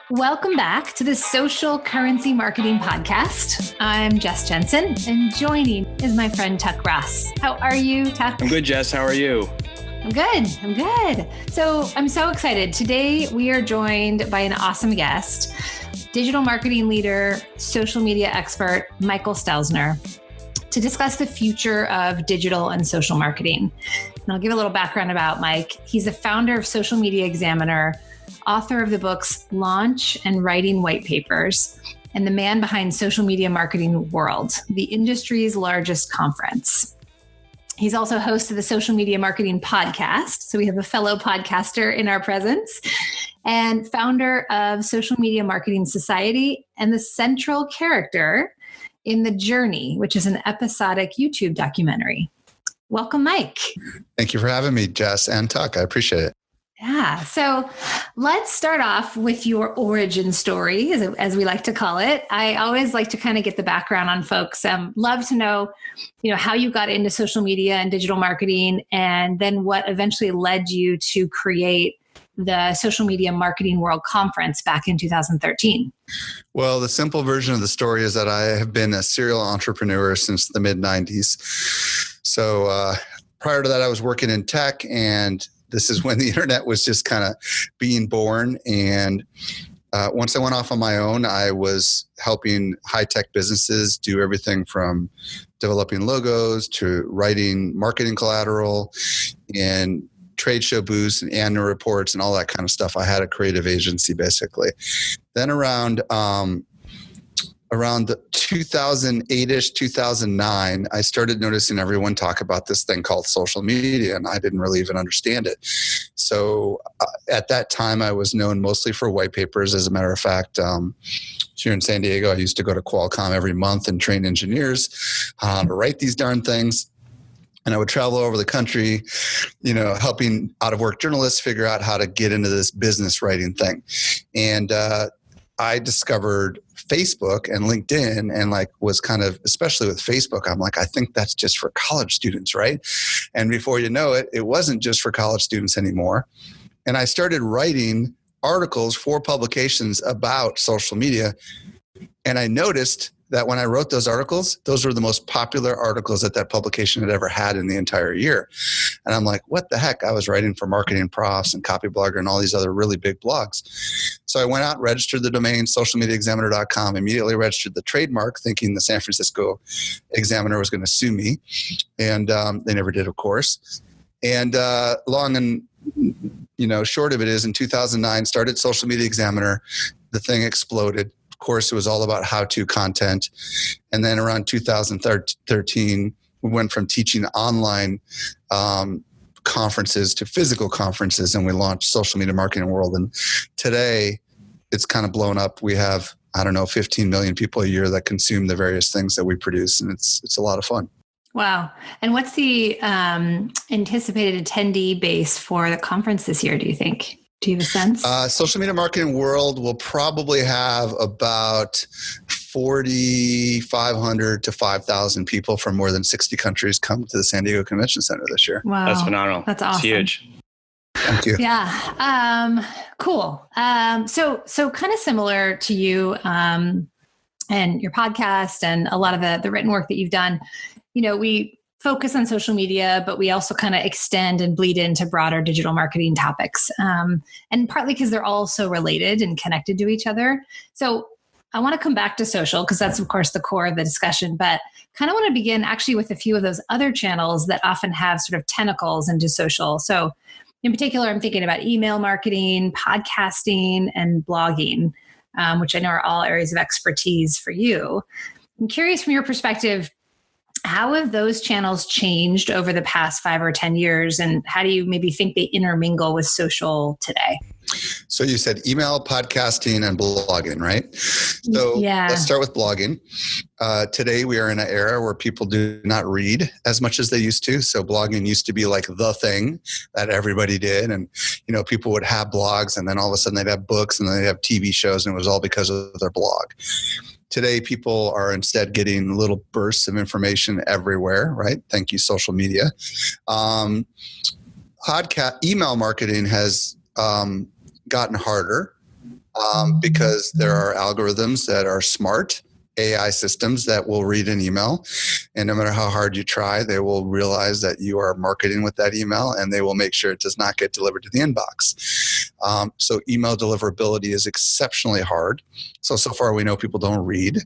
Welcome back to the Social Currency Marketing Podcast. I'm Jess Jensen, and joining is my friend Tuck Ross. How are you, Tuck? I'm good, Jess. How are you? I'm good. So I'm so excited. Today, we are joined by an awesome guest, digital marketing leader, social media expert, Michael Stelzner, to discuss the future of digital and social marketing. And I'll give a little background about Mike. He's the founder of Social Media Examiner, author of the books Launch and Writing White Papers, and the man behind Social Media Marketing World, the industry's largest conference. He's also host of the Social Media Marketing Podcast. So we have a fellow podcaster in our presence, and founder of Social Media Marketing Society and the central character in The Journey, which is an episodic YouTube documentary. Welcome, Mike. Thank you for having me, Jess and Tuck. I appreciate it. Yeah. So let's start off with your origin story, as we like to call it. I always like to kind of get the background on folks. Love to know, how you got into social media and digital marketing, and then what eventually led you to create the Social Media Marketing World Conference back in 2013. Well, the simple version of the story is that I have been a serial entrepreneur since the mid-90s. So prior to that, I was working in tech, and this is when the internet was just kind of being born. And once I went off on my own, I was helping high-tech businesses do everything from developing logos to writing marketing collateral and trade show booths and annual reports and all that kind of stuff. I had a creative agency, basically. Then around the 2008-ish, 2009, I started noticing everyone talk about this thing called social media, and I didn't really even understand it. So at that time, I was known mostly for white papers. As a matter of fact, here in San Diego, I used to go to Qualcomm every month and train engineers to write these darn things. And I would travel over the country, helping out-of-work journalists figure out how to get into this business writing thing. And I discovered Facebook and LinkedIn, and was kind of, especially with Facebook, I'm like, I think that's just for college students, right? And before you know it, it wasn't just for college students anymore. And I started writing articles for publications about social media. And I noticed that when I wrote those articles, those were the most popular articles that publication had ever had in the entire year. And I'm like, what the heck? I was writing for Marketing Profs and Copyblogger and all these other really big blogs. So I went out, registered the domain, socialmediaexaminer.com, immediately registered the trademark, thinking the San Francisco Examiner was going to sue me. And they never did, of course. And long and short of it is, in 2009, started Social Media Examiner. The thing exploded. Of course, it was all about how-to content. And then around 2013, we went from teaching online conferences to physical conferences, and we launched Social Media Marketing World. And today, it's kind of blown up. We have, 15 million people a year that consume the various things that we produce, and it's a lot of fun. Wow. And what's the anticipated attendee base for the conference this year, do you think? Do you have a sense? Social Media Marketing World will probably have about 4,500 to 5,000 people from more than 60 countries come to the San Diego Convention Center this year. Wow. That's phenomenal. That's awesome. It's huge. Thank you. Yeah. Cool. So kind of similar to you and your podcast and a lot of the written work that you've done, we focus on social media, but we also kind of extend and bleed into broader digital marketing topics. And partly because they're all so related and connected to each other. So I want to come back to social because that's, of course, the core of the discussion, but kind of want to begin actually with a few of those other channels that often have sort of tentacles into social. So in particular, I'm thinking about email marketing, podcasting, and blogging, which I know are all areas of expertise for you. I'm curious from your perspective, how have those channels changed over the past 5 or 10 years? And how do you maybe think they intermingle with social today? So you said email, podcasting, and blogging, right? So yeah. Let's start with blogging. Today we are in an era where people do not read as much as they used to. So blogging used to be like the thing that everybody did. And, people would have blogs, and then all of a sudden they'd have books, and then they'd have TV shows, and it was all because of their blog. Today, people are instead getting little bursts of information everywhere, right? Thank you, social media. Email marketing has gotten harder because there are algorithms that are smart, AI systems that will read an email, and no matter how hard you try, they will realize that you are marketing with that email, and they will make sure it does not get delivered to the inbox. So email deliverability is exceptionally hard. So far we know people don't read,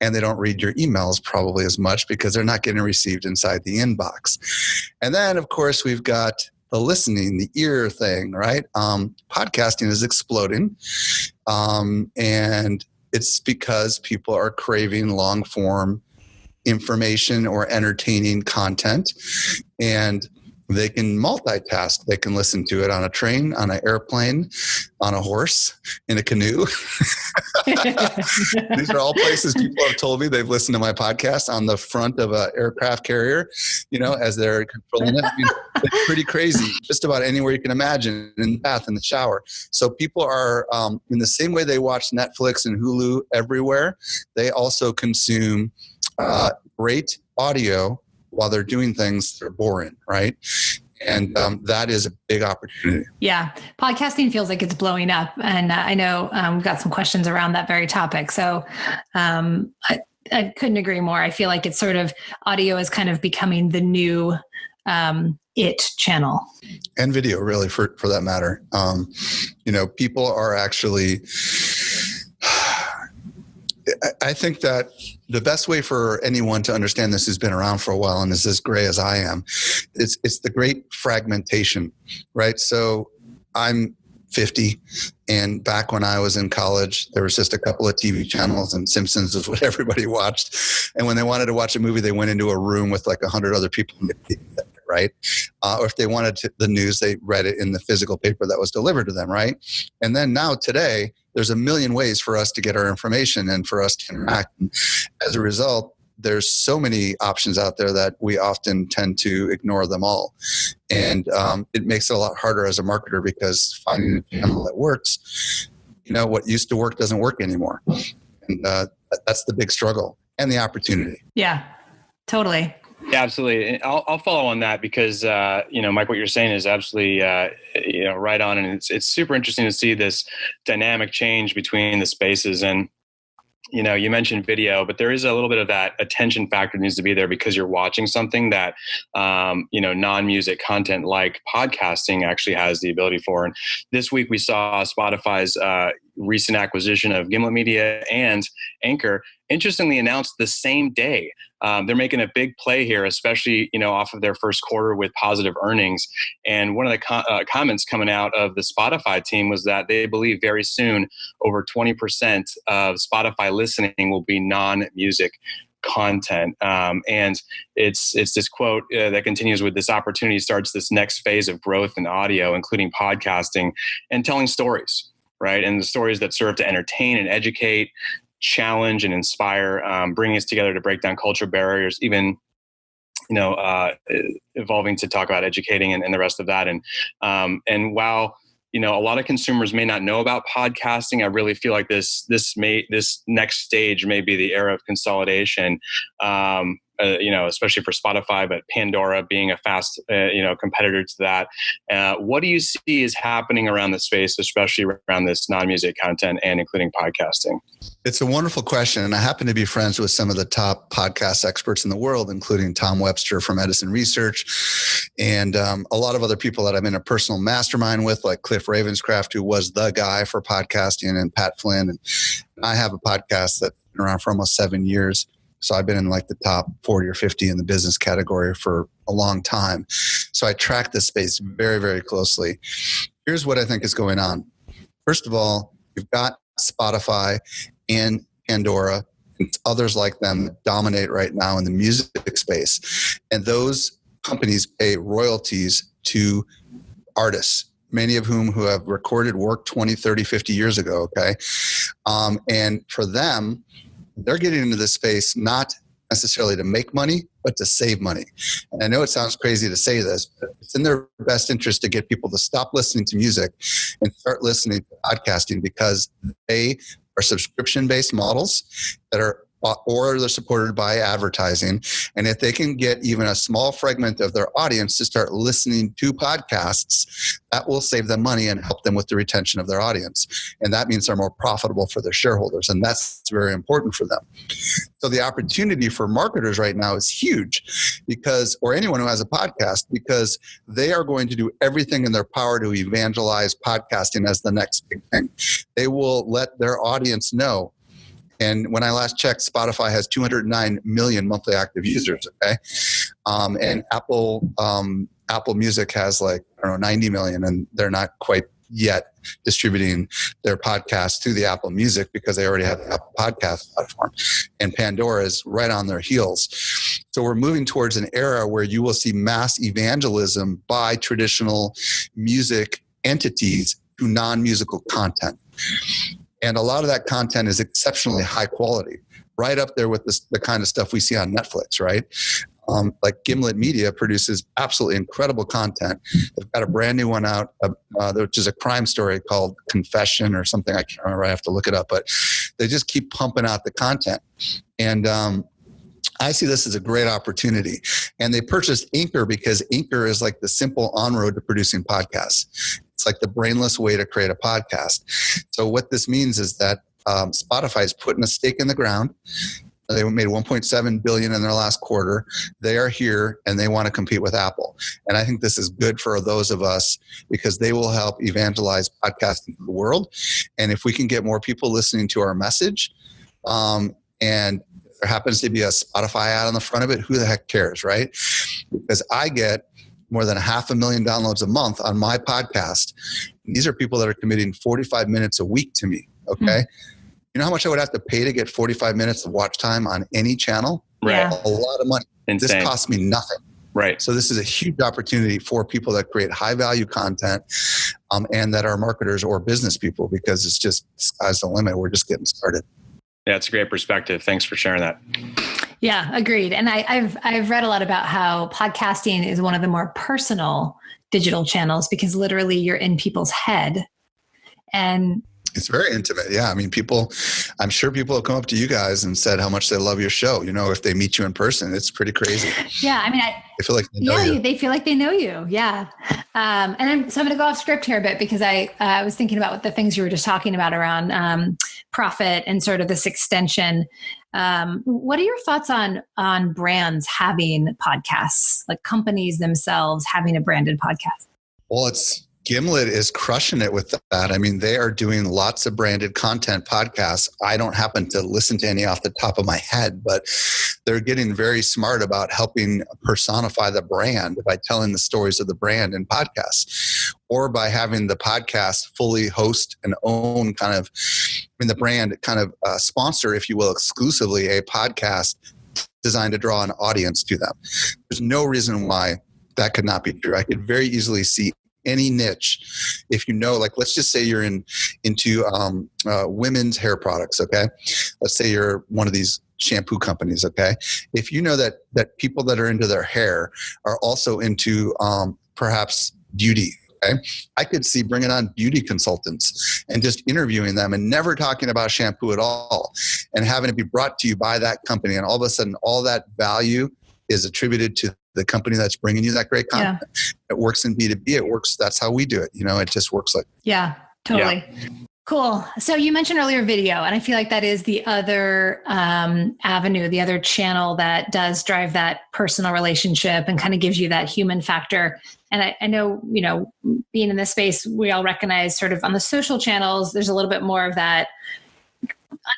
and they don't read your emails probably as much because they're not getting received inside the inbox. And then, of course, we've got the listening, the ear thing, right? Podcasting is exploding, and it's because people are craving long form information or entertaining content, and they can multitask. They can listen to it on a train, on an airplane, on a horse, in a canoe. These are all places people have told me they've listened to my podcast on the front of an aircraft carrier, as they're controlling it. I mean, it's pretty crazy. Just about anywhere you can imagine, in the bath, in the shower. So people are, in the same way they watch Netflix and Hulu everywhere, they also consume great audio while they're doing things that are boring, right? And that is a big opportunity. Yeah. Podcasting feels like it's blowing up. And I know we've got some questions around that very topic. So I couldn't agree more. I feel like it's sort of, audio is kind of becoming the new it channel. And video, really, for that matter. People are actually... I think that the best way for anyone to understand this who's been around for a while and is as gray as I am, it's the great fragmentation, right? So I'm 50, and back when I was in college, there was just a couple of TV channels, and Simpsons is what everybody watched. And when they wanted to watch a movie, they went into a room with like 100 other people, right? Or if they wanted the news, they read it in the physical paper that was delivered to them, right? And then now today, there's a million ways for us to get our information and for us to interact. And as a result, there's so many options out there that we often tend to ignore them all. And it makes it a lot harder as a marketer, because finding a channel that works, what used to work doesn't work anymore. And that's the big struggle and the opportunity. Yeah, totally. Yeah, absolutely. And I'll follow on that because, Mike, what you're saying is absolutely, right on. And it's super interesting to see this dynamic change between the spaces. And, you mentioned video, but there is a little bit of that attention factor needs to be there because you're watching something that, non-music content like podcasting actually has the ability for. And this week we saw Spotify's recent acquisition of Gimlet Media and Anchor, interestingly announced the same day. They're making a big play here, especially, off of their first quarter with positive earnings. And one of the comments coming out of the Spotify team was that they believe very soon over 20% of Spotify listening will be non-music content. And it's this quote that continues with, this opportunity starts this next phase of growth in audio, including podcasting and telling stories, right? And the stories that serve to entertain and educate, challenge and inspire, bringing us together to break down cultural barriers, even, evolving to talk about educating and the rest of that. And while, a lot of consumers may not know about podcasting, I really feel like this next stage may be the era of consolidation, especially for Spotify, but Pandora being a fast, competitor to that. What do you see is happening around the space, especially around this non-music content and including podcasting? It's a wonderful question. And I happen to be friends with some of the top podcast experts in the world, including Tom Webster from Edison Research, and a lot of other people that I'm in a personal mastermind with, like Cliff Ravenscraft, who was the guy for podcasting, and Pat Flynn. And I have a podcast that's been around for almost 7 years. So I've been in like the top 40 or 50 in the business category for a long time. So I track this space very, very closely. Here's what I think is going on. First of all, you've got Spotify and Pandora and others like them that dominate right now in the music space. And those companies pay royalties to artists, many of whom who have recorded work 20, 30, 50 years ago, okay? And for them, they're getting into this space not necessarily to make money, but to save money. And I know it sounds crazy to say this, but it's in their best interest to get people to stop listening to music and start listening to podcasting, because they are subscription-based models that are or they're supported by advertising. And if they can get even a small fragment of their audience to start listening to podcasts, that will save them money and help them with the retention of their audience. And that means they're more profitable for their shareholders. And that's very important for them. So the opportunity for marketers right now is huge because, or anyone who has a podcast, because they are going to do everything in their power to evangelize podcasting as the next big thing. They will let their audience know. And when I last checked, Spotify has 209 million monthly active users. Okay, and Apple Music has 90 million, and they're not quite yet distributing their podcasts through the Apple Music because they already have the Apple Podcast platform. And Pandora is right on their heels. So we're moving towards an era where you will see mass evangelism by traditional music entities to non-musical content. And a lot of that content is exceptionally high quality, right up there with the kind of stuff we see on Netflix, right? Like Gimlet Media produces absolutely incredible content. They've got a brand new one out, which is a crime story called Confession or something. I can't remember. I have to look it up. But they just keep pumping out the content. And I see this as a great opportunity. And they purchased Anchor because Anchor is like the simple on-road to producing podcasts. It's like the brainless way to create a podcast. So what this means is that Spotify is putting a stake in the ground. They made $1.7 billion in their last quarter. They are here and they want to compete with Apple. And I think this is good for those of us because they will help evangelize podcasting to the world. And if we can get more people listening to our message, and there happens to be a Spotify ad on the front of it, who the heck cares, right? Because I get more than 500,000 downloads a month on my podcast. And these are people that are committing 45 minutes a week to me, okay? Mm-hmm. You know how much I would have to pay to get 45 minutes of watch time on any channel? Right. A lot of money. Insane. This costs me nothing. Right. So this is a huge opportunity for people that create high value content and that are marketers or business people because it's just sky's the limit. We're just getting started. Yeah, it's a great perspective. Thanks for sharing that. Yeah, agreed. And I've read a lot about how podcasting is one of the more personal digital channels because literally you're in people's head. And it's very intimate. Yeah. I mean, I'm sure people have come up to you guys and said how much they love your show. You know, if they meet you in person, it's pretty crazy. Yeah. I mean, I feel like they know you. They feel like they know you. Yeah. So I'm going to go off script here a bit because I was thinking about the things you were just talking about around profit and sort of this extension. What are your thoughts on brands having podcasts, like companies themselves having a branded podcast? Well, Gimlet is crushing it with that. I mean, they are doing lots of branded content podcasts. I don't happen to listen to any off the top of my head, but they're getting very smart about helping personify the brand by telling the stories of the brand in podcasts or by having the podcast fully host and own the brand sponsor, if you will, exclusively a podcast designed to draw an audience to them. There's no reason why that could not be true. I could very easily see any niche, if you know, like let's just say you're into women's hair products, okay? Let's say you're one of these shampoo companies, okay? If you know that people that are into their hair are also into perhaps beauty, okay? I could see bringing on beauty consultants and just interviewing them and never talking about shampoo at all and having it be brought to you by that company. And all of a sudden, all that value is attributed to the company that's bringing you that great content. Yeah. It works in B2B. It works. That's how we do it. You know, it just works like. Yeah, totally. Yeah. Cool. So you mentioned earlier video, and I feel like that is the other avenue, the other channel that does drive that personal relationship and kind of gives you that human factor. And I know, you know, being in this space, we all recognize sort of on the social channels, there's a little bit more of that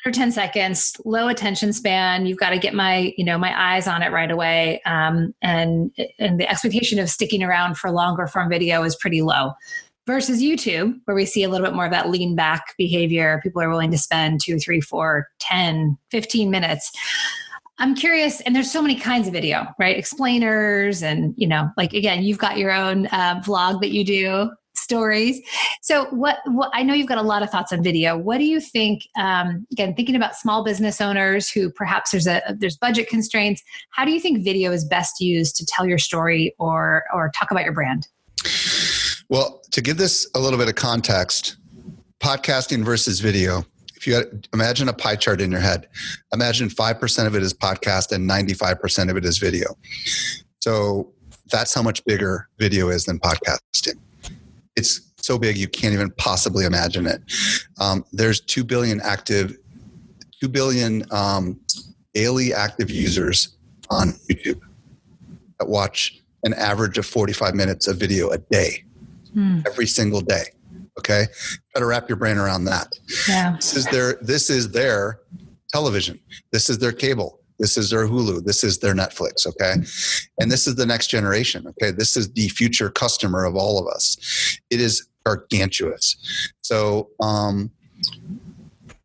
under 10 seconds, low attention span. You've got to get my eyes on it right away. And the expectation of sticking around for longer form video is pretty low versus YouTube, where we see a little bit more of that lean back behavior. People are willing to spend 2, 3, 4, 10, 15 minutes. I'm curious, and there's so many kinds of video, right? Explainers and, you know, like, again, you've got your own vlog that you do, stories. So what I know you've got a lot of thoughts on video. What do you think, again, thinking about small business owners who perhaps there's budget constraints, how do you think video is best used to tell your story or talk about your brand? Well, to give this a little bit of context, podcasting versus video if you imagine a pie chart in your head, imagine 5% of it is podcast and 95% of it is video. So that's how much bigger video is than podcasting. It's so big you can't even possibly imagine it. There's 2 billion daily active users on YouTube that watch an average of 45 minutes of video a day, every single day. Okay. Try to wrap your brain around that. Yeah. This is their television. This is their cable. This is their Hulu. This is their Netflix. Okay. And this is the next generation. Okay. This is the future customer of all of us. It is gargantuous. So,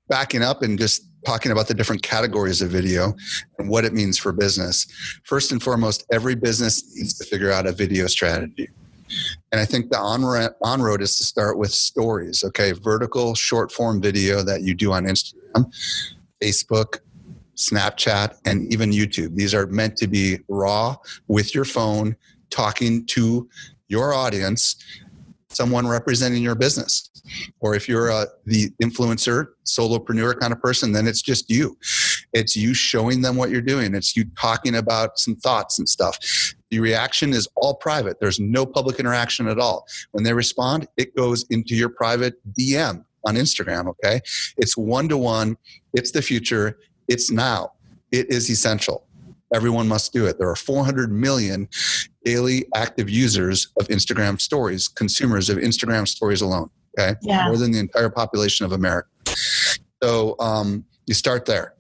backing up and just talking about the different categories of video and what it means for business. First and foremost, every business needs to figure out a video strategy. And I think the on-road is to start with stories, okay? Vertical short form video that you do on Instagram, Facebook, Snapchat, and even YouTube. These are meant to be raw with your phone, talking to your audience, someone representing your business. Or if you're the influencer, solopreneur kind of person, then it's just you. It's you showing them what you're doing. It's you talking about some thoughts and stuff. The reaction is all private. There's no public interaction at all. When they respond, it goes into your private DM on Instagram, okay? It's one-to-one. It's the future. It's now. It is essential. Everyone must do it. There are 400 million daily active users of Instagram stories, consumers of Instagram stories alone. Okay. Yeah. More than the entire population of America. So you start there.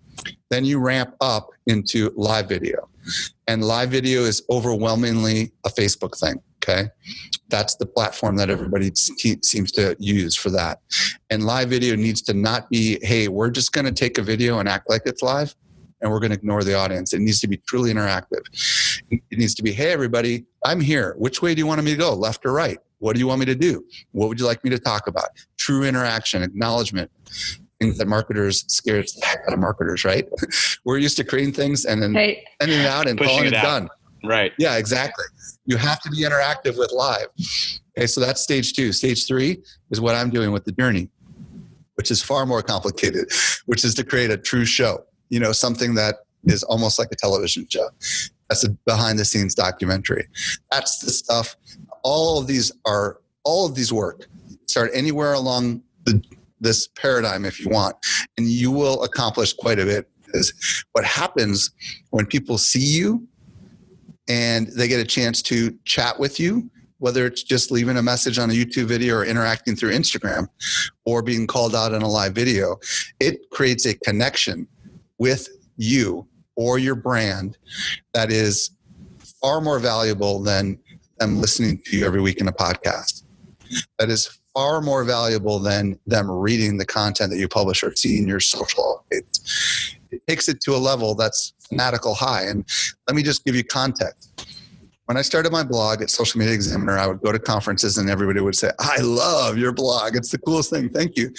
Then you ramp up into live video. And live video is overwhelmingly a Facebook thing. Okay. That's the platform that everybody seems to use for that. And live video needs to not be, hey, we're just going to take a video and act like it's live, and we're going to ignore the audience. It needs to be truly interactive. It needs to be, hey, everybody, I'm here. Which way do you want me to go? Left or right? What do you want me to do? What would you like me to talk about? True interaction, acknowledgement, things that marketers scares the heck out of marketers, right? We're used to creating things and then sending it out and calling it done. Right. Yeah, exactly. You have to be interactive with live. Okay, so that's stage 2. Stage 3 is what I'm doing with the journey, which is far more complicated, which is to create a true show. You know, something that is almost like a television show. That's a behind the scenes documentary. That's the stuff. All of these work. Start anywhere along this paradigm if you want, and you will accomplish quite a bit. Because what happens when people see you and they get a chance to chat with you, whether it's just leaving a message on a YouTube video or interacting through Instagram or being called out on a live video, it creates a connection with you or your brand that is far more valuable than them listening to you every week in a podcast. That is far more valuable than them reading the content that you publish or seeing your social updates. It takes it to a level that's fanatical high. And let me just give you context. When I started my blog at Social Media Examiner, I would go to conferences and everybody would say, I love your blog. It's the coolest thing. Thank you.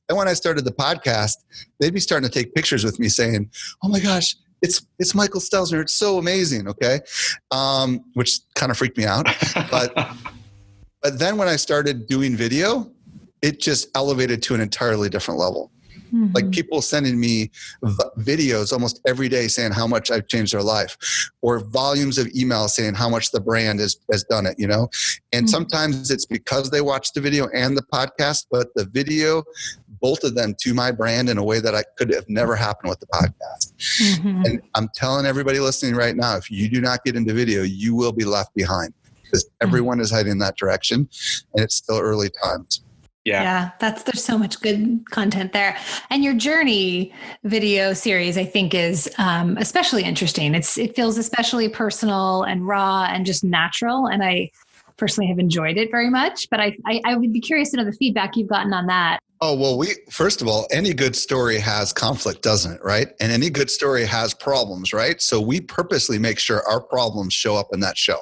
Then when I started the podcast, they'd be starting to take pictures with me saying, oh my gosh, it's Michael Stelzner. It's so amazing. Okay. Which kind of freaked me out. But then when I started doing video, it just elevated to an entirely different level. Mm-hmm. Like people sending me videos almost every day saying how much I've changed their life, or volumes of emails saying how much the brand has done it, you know? And sometimes it's because they watched the video and the podcast, but the video bolted them to my brand in a way that I could have never happened with the podcast. Mm-hmm. And I'm telling everybody listening right now, if you do not get into video, you will be left behind because everyone is heading in that direction and it's still early times. Yeah, there's so much good content there. And your journey video series, I think, is especially interesting. It feels especially personal and raw and just natural. And I personally have enjoyed it very much. But I would be curious to know the feedback you've gotten on that. Oh, well, first of all, any good story has conflict, doesn't it? Right? And any good story has problems, right? So we purposely make sure our problems show up in that show,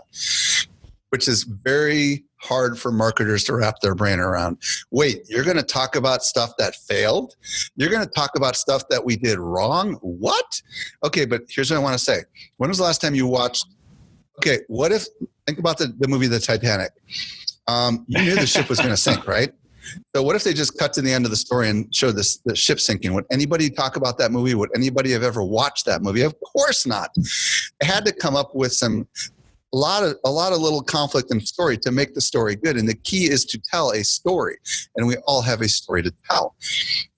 which is very hard for marketers to wrap their brain around. Wait, you're going to talk about stuff that failed? You're going to talk about stuff that we did wrong? What? Okay, but here's what I want to say. When was the last time you watched? Okay, think about the movie The Titanic. You knew the ship was going to sink, right? So what if they just cut to the end of the story and show the ship sinking? Would anybody talk about that movie? Would anybody have ever watched that movie? Of course not. They had to come up with a lot of little conflict in story to make the story good. And the key is to tell a story. And we all have a story to tell.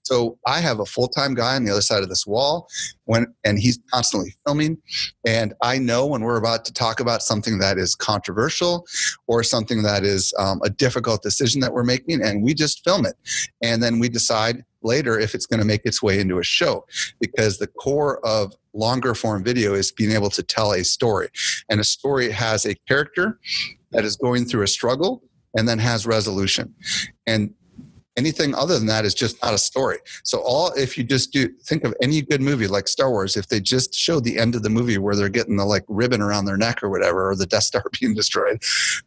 So I have a full-time guy on the other side of this wall and he's constantly filming. And I know when we're about to talk about something that is controversial or something that is a difficult decision that we're making, and we just film it. And then we decide later if it's going to make its way into a show, because the core of longer form video is being able to tell a story. And a story has a character that is going through a struggle and then has resolution. And anything other than that is just not a story. So if you just think of any good movie like Star Wars, if they just showed the end of the movie where they're getting the like ribbon around their neck or whatever, or the Death Star being destroyed,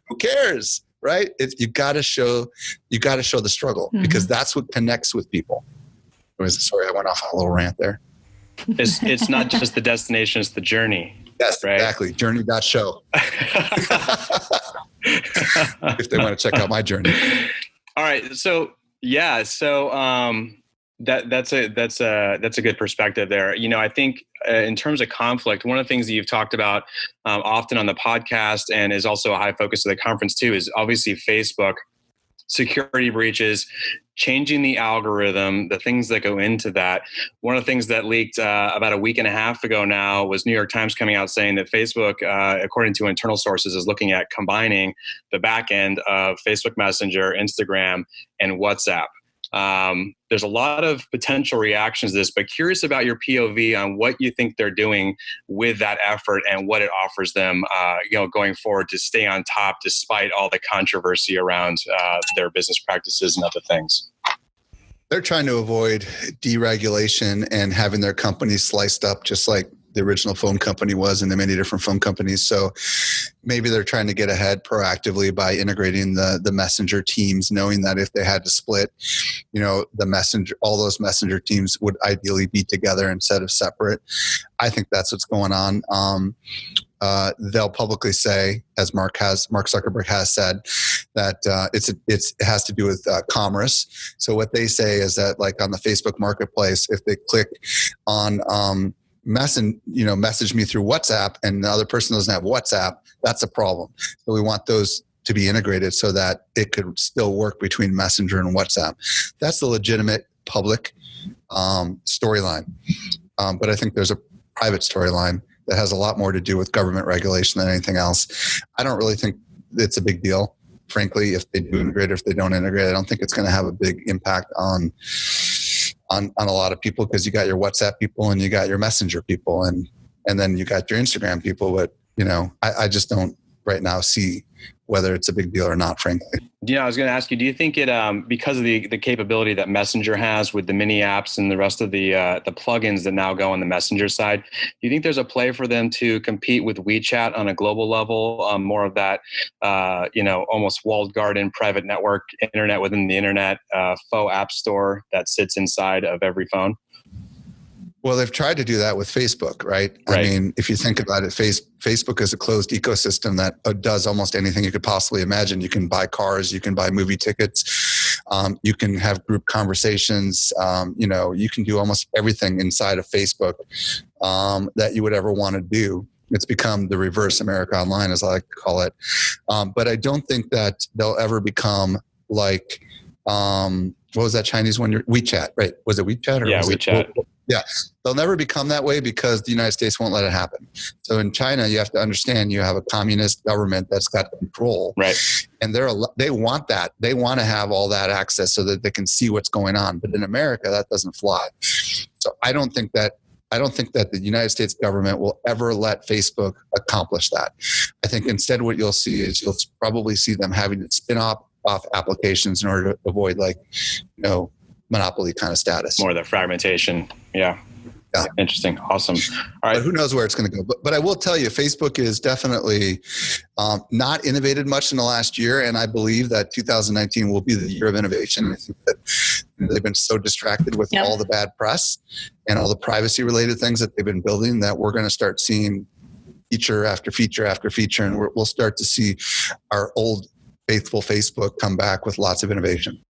who cares, right? You got to show the struggle, because that's what connects with people. Sorry, I went off on a little rant there. It's not just the destination, it's the journey. Yes, right? Exactly. Journey.show. If they want to check out my journey. All right. So that's a good perspective there. I think in terms of conflict, one of the things that you've talked about often on the podcast, and is also a high focus of the conference too, is obviously Facebook security breaches, changing the algorithm, the things that go into that. One of the things that leaked about a week and a half ago now was New York Times coming out saying that Facebook, according to internal sources, is looking at combining the back end of Facebook Messenger, Instagram, and WhatsApp. There's a lot of potential reactions to this, but curious about your POV on what you think they're doing with that effort and what it offers them, going forward to stay on top despite all the controversy around their business practices and other things. They're trying to avoid deregulation and having their companies sliced up just like the original phone company was, and the many different phone companies. So maybe they're trying to get ahead proactively by integrating the messenger teams, knowing that if they had to split, all those messenger teams would ideally be together instead of separate. I think that's what's going on. They'll publicly say, as Mark Zuckerberg has said, that it has to do with commerce. So what they say is that, like on the Facebook Marketplace, if they click on message me through WhatsApp and the other person doesn't have WhatsApp, that's a problem. So we want those to be integrated so that it could still work between Messenger and WhatsApp. That's the legitimate public storyline. But I think there's a private storyline that has a lot more to do with government regulation than anything else. I don't really think it's a big deal, frankly, if they do integrate or if they don't integrate. I don't think it's going to have a big impact on a lot of people, because you got your WhatsApp people and you got your Messenger people and then you got your Instagram people. But, I just don't right now see whether it's a big deal or not, frankly. I was going to ask you, do you think it, because of the capability that Messenger has with the mini apps and the rest of the plugins that now go on the Messenger side, do you think there's a play for them to compete with WeChat on a global level, more of that, almost walled garden, private network, internet within the internet, faux app store that sits inside of every phone? Well, they've tried to do that with Facebook, right? I mean, if you think about it, Facebook is a closed ecosystem that does almost anything you could possibly imagine. You can buy cars, you can buy movie tickets, you can have group conversations, you can do almost everything inside of Facebook that you would ever want to do. It's become the reverse America Online, as I like to call it. But I don't think that they'll ever become like, what was that Chinese one? WeChat, right? Was it WeChat? WeChat. Yeah, they'll never become that way because the United States won't let it happen. So in China, you have to understand you have a communist government that's got control, right? And they want that. They want to have all that access so that they can see what's going on. But in America, that doesn't fly. So I don't think that the United States government will ever let Facebook accomplish that. I think instead what you'll see is you'll probably see them having to spin off applications in order to avoid monopoly kind of status. More of the fragmentation. Yeah. Interesting. Awesome. All right. But who knows where it's going to go. But I will tell you, Facebook is definitely not innovated much in the last year. And I believe that 2019 will be the year of innovation. I think that they've been so distracted with all the bad press and all the privacy related things that they've been building that we're going to start seeing feature after feature after feature. And we'll start to see our old faithful Facebook come back with lots of innovation.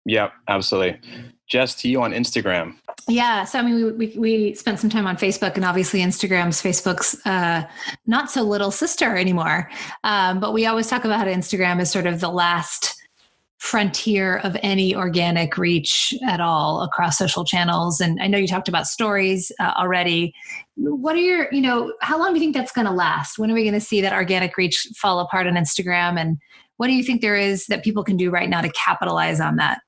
Yep, absolutely. Jess, to you on Instagram. Yeah. So, I mean, we spent some time on Facebook, and obviously Facebook's not so little sister anymore. But we always talk about how Instagram is sort of the last frontier of any organic reach at all across social channels. And I know you talked about stories already. What are your, how long do you think that's going to last? When are we going to see that organic reach fall apart on Instagram? And what do you think there is that people can do right now to capitalize on that?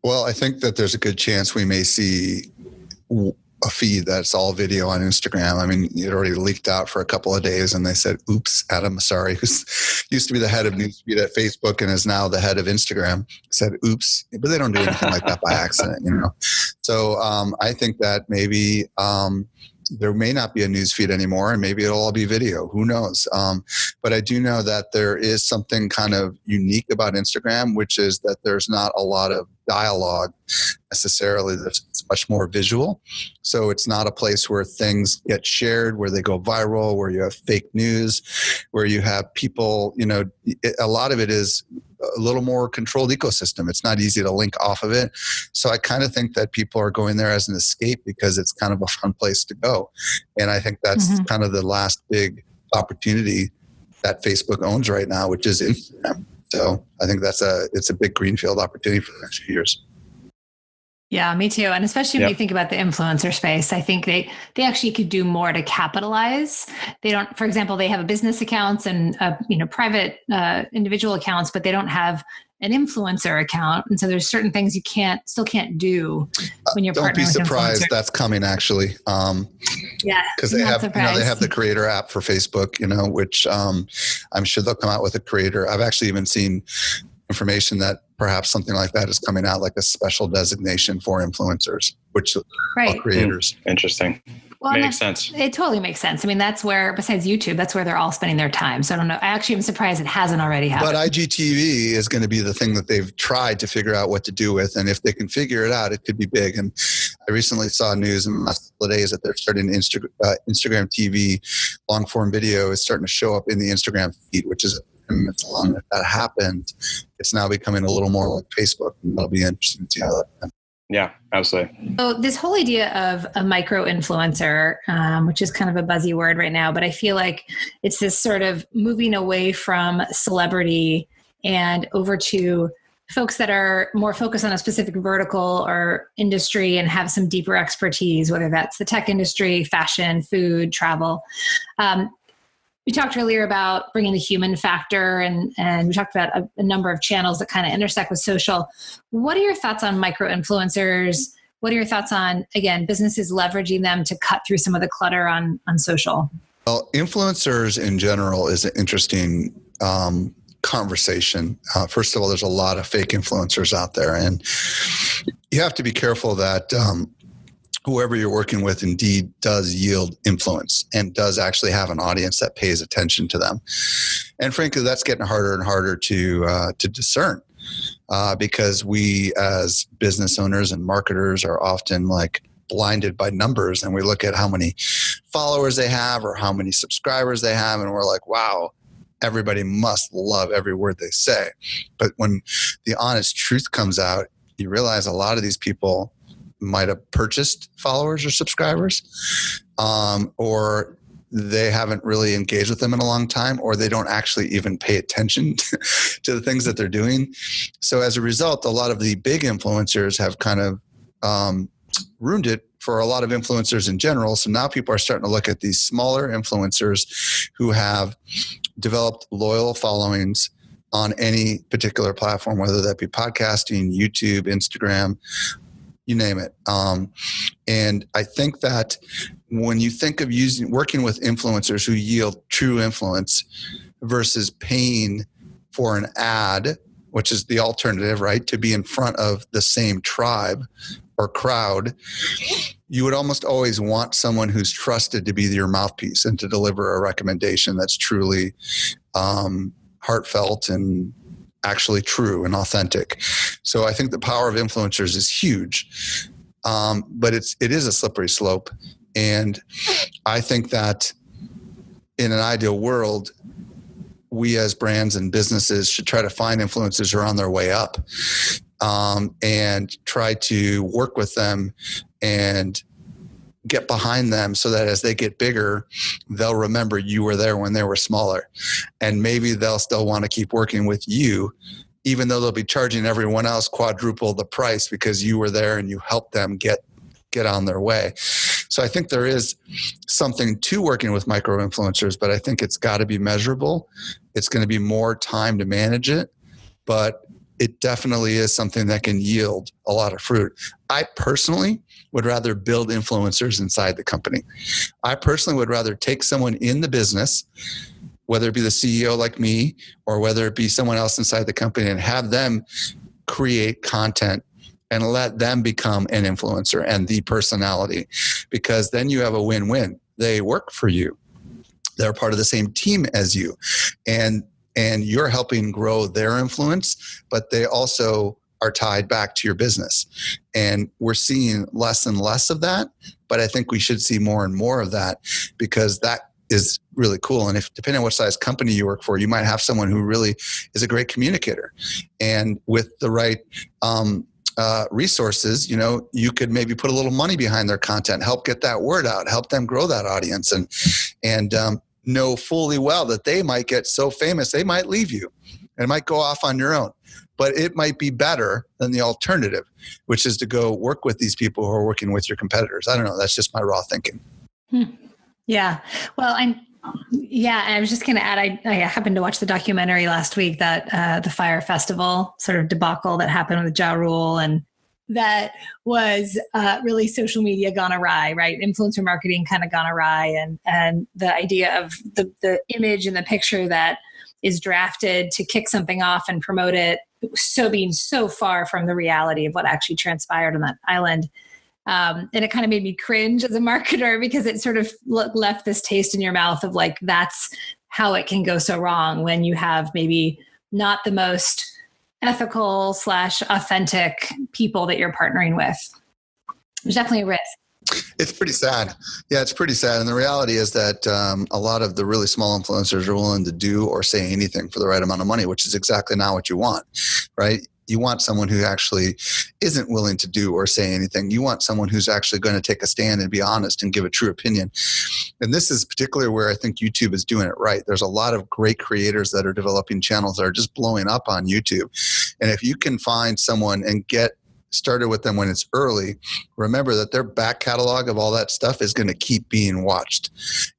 Well, I think that there's a good chance we may see a feed that's all video on Instagram. I mean, it already leaked out for a couple of days and they said, oops, Adam Mosseri, who's used to be the head of newsfeed at Facebook and is now the head of Instagram, said, oops, but they don't do anything like that by accident, So I think that maybe there may not be a newsfeed anymore and maybe it'll all be video. Who knows? But I do know that there is something kind of unique about Instagram, which is that there's not a lot of dialogue necessarily. It's much more visual. So it's not a place where things get shared, where they go viral, where you have fake news, where you have people, a lot of it is a little more controlled ecosystem. It's not easy to link off of it. So I kind of think that people are going there as an escape because it's kind of a fun place to go. And I think that's kind of the last big opportunity that Facebook owns right now, which is Instagram. So I think it's a big greenfield opportunity for the next few years. Yeah, me too. And especially when you think about the influencer space, I think they actually could do more to capitalize. They don't, for example, they have a business accounts and private individual accounts, but they don't have an influencer account. And so there's certain things you still can't do when you're partnering with influencers. Don't be surprised. That's coming actually. Because they have, they have the creator app for Facebook, which I'm sure they'll come out with a creator. I've actually even seen information that perhaps something like that is coming out, like a special designation for influencers, which are creators. Interesting. Well, makes sense. It totally makes sense. I mean, that's where, besides YouTube, that's where they're all spending their time. So I don't know. I actually am surprised it hasn't already happened. But IGTV is going to be the thing that they've tried to figure out what to do with. And if they can figure it out, it could be big. And I recently saw news in the last couple of days that they're starting Instagram TV long form video is starting to show up in the Instagram feed, which is minutes long. If that happens, it's now becoming a little more like Facebook. And that'll be interesting to see how that happens. Yeah, absolutely. So this whole idea of a micro influencer, which is kind of a buzzy word right now, but I feel like it's this sort of moving away from celebrity and over to folks that are more focused on a specific vertical or industry and have some deeper expertise, whether that's the tech industry, fashion, food, travel. We talked earlier about bringing the human factor, and we talked about a number of channels that kind of intersect with social. What are your thoughts on micro-influencers? What are your thoughts on, again, businesses leveraging them to cut through some of the clutter on social? Well, influencers in general is an interesting conversation. First of all, there's a lot of fake influencers out there, and you have to be careful that whoever you're working with indeed does yield influence and does actually have an audience that pays attention to them. And frankly, that's getting harder and harder to discern because we as business owners and marketers are often like blinded by numbers, and we look at how many followers they have or how many subscribers they have, and we're like, wow, everybody must love every word they say. But when the honest truth comes out, you realize a lot of these people might have purchased followers or subscribers, or they haven't really engaged with them in a long time, or they don't actually even pay attention to the things that they're doing. So as a result, a lot of the big influencers have kind of ruined it for a lot of influencers in general. So now people are starting to look at these smaller influencers who have developed loyal followings on any particular platform, whether that be podcasting, YouTube, Instagram, you name it. And I think that when you think of working with influencers who yield true influence versus paying for an ad, which is the alternative, right, to be in front of the same tribe or crowd, you would almost always want someone who's trusted to be your mouthpiece and to deliver a recommendation that's truly heartfelt and actually true and authentic. So I think the power of influencers is huge, but it is a slippery slope. And I think that in an ideal world, we as brands and businesses should try to find influencers who are on their way up and try to work with them and get behind them so that as they get bigger, they'll remember you were there when they were smaller. And maybe they'll still want to keep working with you, even though they'll be charging everyone else quadruple the price because you were there and you helped them get on their way. So I think there is something to working with micro influencers, but I think it's got to be measurable. It's going to be more time to manage it, but it definitely is something that can yield a lot of fruit. I personally would rather build influencers inside the company. I personally would rather take someone in the business, whether it be the CEO like me or whether it be someone else inside the company, and have them create content and let them become an influencer and the personality, because then you have a win-win. They work for you. They're part of the same team as you. And you're helping grow their influence, but they also are tied back to your business. And we're seeing less and less of that, but I think we should see more and more of that, because that is really cool. And if, depending on what size company you work for, you might have someone who really is a great communicator, and with the right resources, you could maybe put a little money behind their content, help get that word out, help them grow that audience, and know fully well that they might get so famous they might leave you and might go off on your own. But it might be better than the alternative, which is to go work with these people who are working with your competitors. I don't know. That's just my raw thinking. Yeah. Well, and I was just going to add, I happened to watch the documentary last week, that the Fire Festival sort of debacle that happened with Ja Rule, and that was really social media gone awry, right? Influencer marketing kind of gone awry, and the idea of the image and the picture that is drafted to kick something off and promote it, being so far from the reality of what actually transpired on that island. And it kind of made me cringe as a marketer, because it sort of left this taste in your mouth of like, that's how it can go so wrong when you have maybe not the most ethical / authentic people that you're partnering with. There's definitely a risk. It's pretty sad. Yeah, it's pretty sad. And the reality is that a lot of the really small influencers are willing to do or say anything for the right amount of money, which is exactly not what you want, right? You want someone who actually isn't willing to do or say anything. You want someone who's actually going to take a stand and be honest and give a true opinion. And this is particularly where I think YouTube is doing it right. There's a lot of great creators that are developing channels that are just blowing up on YouTube. And if you can find someone and get started with them when it's early, remember that their back catalog of all that stuff is going to keep being watched.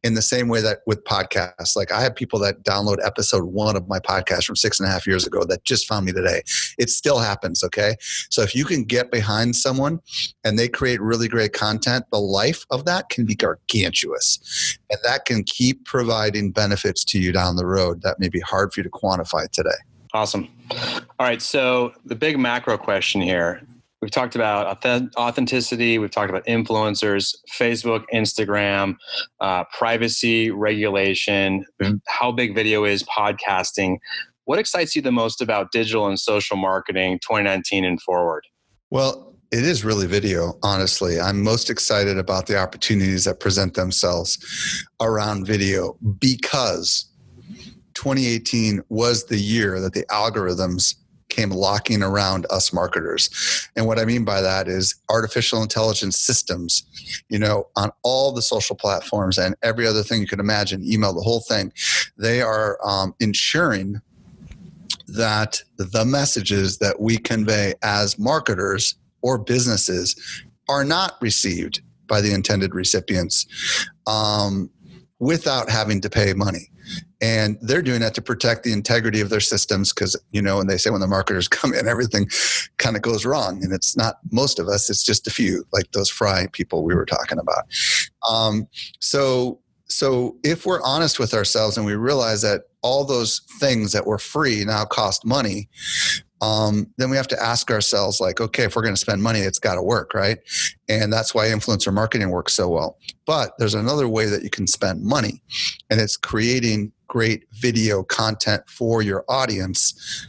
In the same way that with podcasts, like I have people that download episode 1 of my podcast from 6.5 years ago that just found me today. It still happens. Okay. So if you can get behind someone and they create really great content, the life of that can be gargantuous, and that can keep providing benefits to you down the road that may be hard for you to quantify today. Awesome. All right. So the big macro question here, we've talked about authenticity. We've talked about influencers, Facebook, Instagram, privacy, regulation, how big video is, podcasting. What excites you the most about digital and social marketing 2019 and forward? Well, it is really video, honestly. I'm most excited about the opportunities that present themselves around video, because 2018 was the year that the algorithms came locking around us marketers. And what I mean by that is artificial intelligence systems, on all the social platforms and every other thing you can imagine, email, the whole thing. They are ensuring that the messages that we convey as marketers or businesses are not received by the intended recipients without having to pay money. And they're doing that to protect the integrity of their systems, because, and they say when the marketers come in, everything kind of goes wrong. And it's not most of us, it's just a few, like those Fry people we were talking about. So if we're honest with ourselves and we realize that all those things that were free now cost money, then we have to ask ourselves, like, okay, if we're going to spend money, it's got to work, right? And that's why influencer marketing works so well. But there's another way that you can spend money, and it's creating great video content for your audience,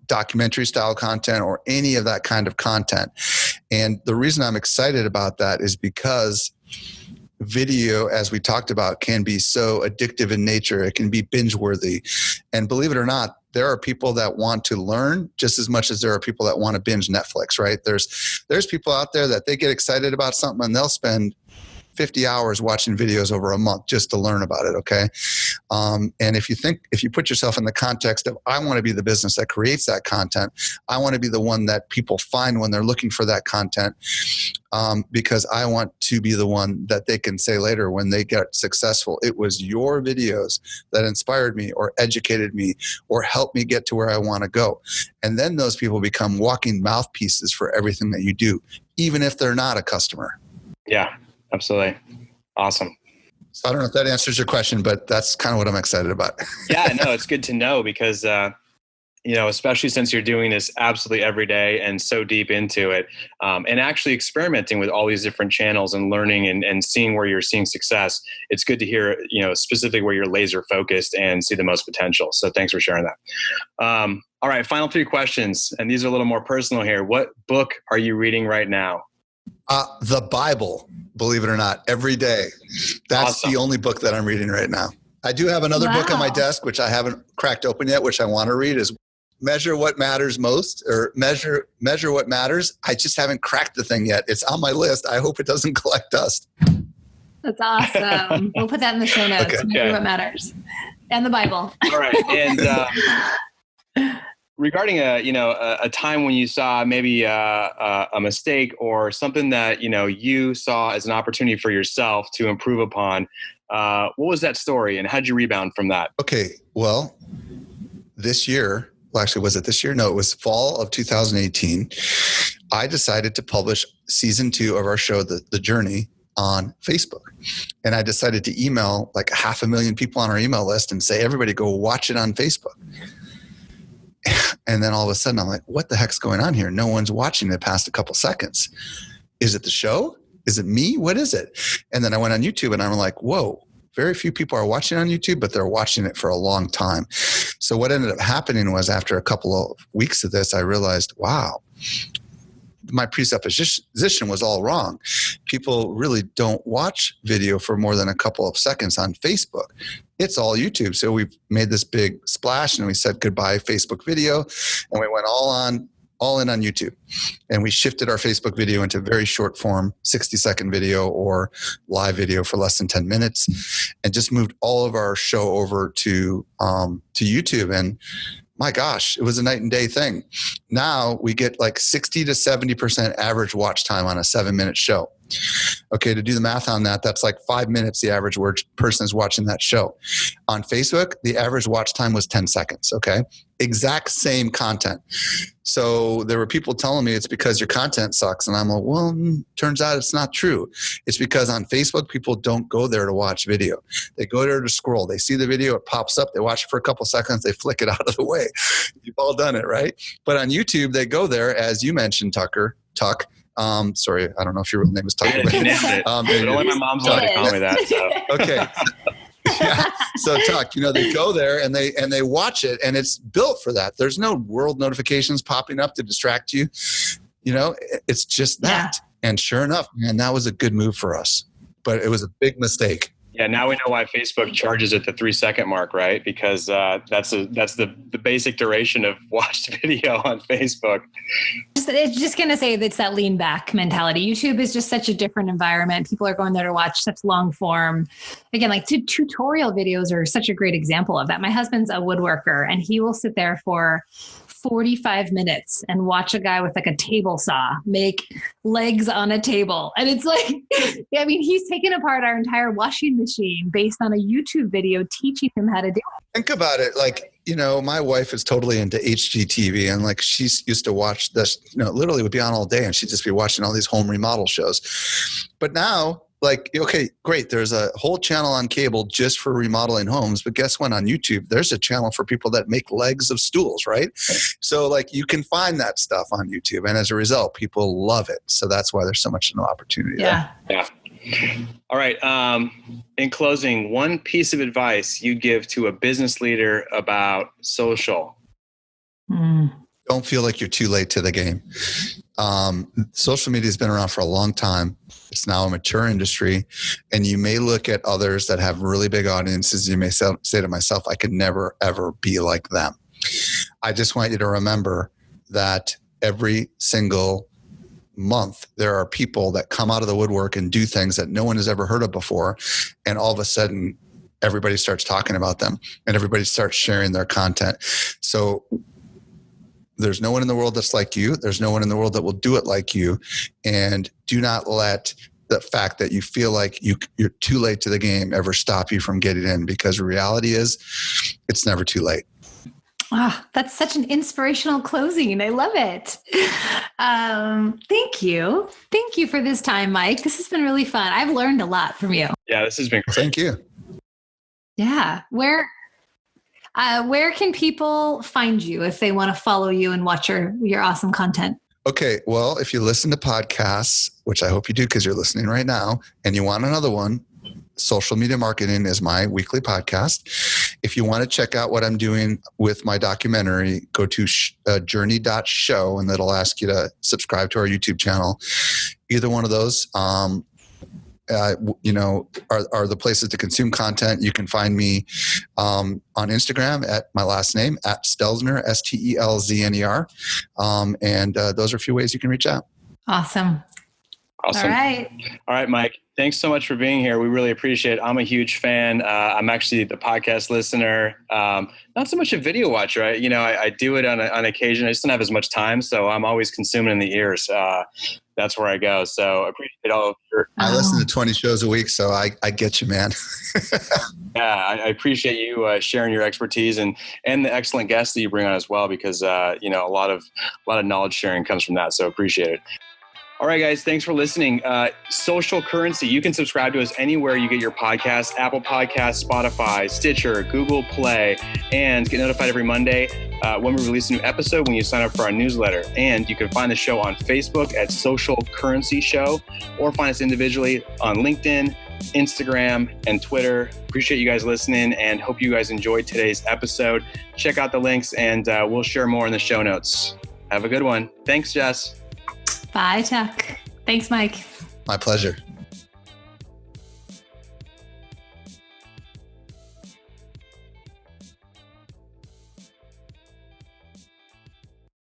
documentary style content or any of that kind of content. And the reason I'm excited about that is because video, as we talked about, can be so addictive in nature. It can be binge worthy. And believe it or not, there are people that want to learn just as much as there are people that want to binge Netflix, right? There's people out there that they get excited about something and they'll spend 50 hours watching videos over a month just to learn about it. Okay. And if you put yourself in the context of, I want to be the business that creates that content. I want to be the one that people find when they're looking for that content. Because I want to be the one that they can say later when they get successful, it was your videos that inspired me or educated me or helped me get to where I want to go. And then those people become walking mouthpieces for everything that you do, even if they're not a customer. Yeah. Absolutely. Awesome. So I don't know if that answers your question, but that's kind of what I'm excited about. Yeah, no, it's good to know because, especially since you're doing this absolutely every day and so deep into it, and actually experimenting with all these different channels and learning and seeing where you're seeing success, it's good to hear, specifically where you're laser focused and see the most potential. So thanks for sharing that. All right, final 3 questions. And these are a little more personal here. What book are you reading right now? The Bible, believe it or not, every day. That's awesome. The only book that I'm reading right now. I do have another book on my desk, which I haven't cracked open yet, which I want to read, is Measure What Matters Most, or Measure What Matters. I just haven't cracked the thing yet. It's on my list. I hope it doesn't collect dust. That's awesome. We'll put that in the show notes. Okay. Measure What Matters. And the Bible. All right. And regarding a time when you saw maybe a mistake or something that you saw as an opportunity for yourself to improve upon, what was that story and how'd you rebound from that? Okay, well, this year, actually, was it this year? No, it was fall of 2018. I decided to publish season 2 of our show, The Journey, on Facebook. And I decided to email like 500,000 people on our email list and say, everybody go watch it on Facebook. And then all of a sudden I'm like, what the heck's going on here? No one's watching it past a couple seconds. Is it the show? Is it me? What is it? And then I went on YouTube and I'm like, whoa, very few people are watching on YouTube, but they're watching it for a long time. So what ended up happening was after a couple of weeks of this, I realized, wow, my presupposition was all wrong. People really don't watch video for more than a couple of seconds on Facebook. It's all YouTube. So we've made this big splash and we said goodbye Facebook video, and we went all in on YouTube. And we shifted our Facebook video into very short form, 60-second video or live video for less than 10 minutes, and just moved all of our show over to YouTube. And my gosh, it was a night and day thing. Now we get like 60 to 70% average watch time on a 7-minute show. Okay, to do the math on that, that's like 5 minutes the average person is watching that show. On Facebook, the average watch time was 10 seconds, okay? Exact same content. So there were people telling me it's because your content sucks. And I'm like, well, turns out it's not true. It's because on Facebook, people don't go there to watch video. They go there to scroll. They see the video, it pops up, they watch it for a couple seconds, they flick it out of the way. You've all done it, right? But on YouTube, they go there, as you mentioned, Tuck. Sorry, I don't know if your real name is Tuck. But only my mom's allowed to call me that. So. Okay. Yeah. So Tuck, they go there and they watch it, and it's built for that. There's no world notifications popping up to distract you. It's just that. Yeah. And sure enough, man, that was a good move for us, but it was a big mistake. Yeah, now we know why Facebook charges at the 3-second mark, right? Because that's the basic duration of watched video on Facebook. It's just going to say it's that lean back mentality. YouTube is just such a different environment. People are going there to watch such long form. Again, like tutorial videos are such a great example of that. My husband's a woodworker, and he will sit there for 45 minutes and watch a guy with like a table saw make legs on a table. And it's like, he's taken apart our entire washing machine based on a YouTube video teaching him how to do it. Think about it. Like, my wife is totally into HGTV, and like she's used to watch this, literally would be on all day and she'd just be watching all these home remodel shows. But now, like, okay, great. There's a whole channel on cable just for remodeling homes. But guess what? On YouTube, there's a channel for people that make legs of stools, right? So like you can find that stuff on YouTube. And as a result, people love it. So that's why there's so much opportunity there. Yeah. All right. In closing, one piece of advice you'd give to a business leader about social. Don't feel like you're too late to the game. Social media has been around for a long time. It's now a mature industry, and you may look at others that have really big audiences. You may say to myself, I could never, ever be like them. I just want you to remember that every single month, there are people that come out of the woodwork and do things that no one has ever heard of before. And all of a sudden, everybody starts talking about them and everybody starts sharing their content. So there's no one in the world that's like you. There's no one in the world that will do it like you. And do not let the fact that you feel like you're too late to the game ever stop you from getting in, because the reality is it's never too late. Ah, that's such an inspirational closing. I love it. Thank you. Thank you for this time, Mike. This has been really fun. I've learned a lot from you. Yeah, this has been great. Thank you. Yeah. Where can people find you if they want to follow you and watch your awesome content? Okay. Well, if you listen to podcasts, which I hope you do because you're listening right now, and you want another one, Social Media Marketing is my weekly podcast. If you want to check out what I'm doing with my documentary, go to journey.show, and that'll ask you to subscribe to our YouTube channel. Either one of those, are the places to consume content. You can find me on Instagram at my last name, at Stelzner, Stelzner. And those are a few ways you can reach out. Awesome. All right, Mike. Thanks so much for being here. We really appreciate it. I'm a huge fan. I'm actually the podcast listener, not so much a video watcher. I do it on occasion. I just don't have as much time, so I'm always consuming in the ears. That's where I go. So I appreciate all of your. I listen to 20 shows a week, so I get you, man. Yeah, I appreciate you sharing your expertise and the excellent guests that you bring on as well, because a lot of knowledge sharing comes from that. So appreciate it. All right, guys, thanks for listening. Social Currency, you can subscribe to us anywhere you get your podcasts, Apple Podcasts, Spotify, Stitcher, Google Play, and get notified every Monday when we release a new episode when you sign up for our newsletter. And you can find the show on Facebook at Social Currency Show, or find us individually on LinkedIn, Instagram, and Twitter. Appreciate you guys listening and hope you guys enjoyed today's episode. Check out the links and we'll share more in the show notes. Have a good one. Thanks, Jess. Bye, Chuck. Thanks, Mike. My pleasure.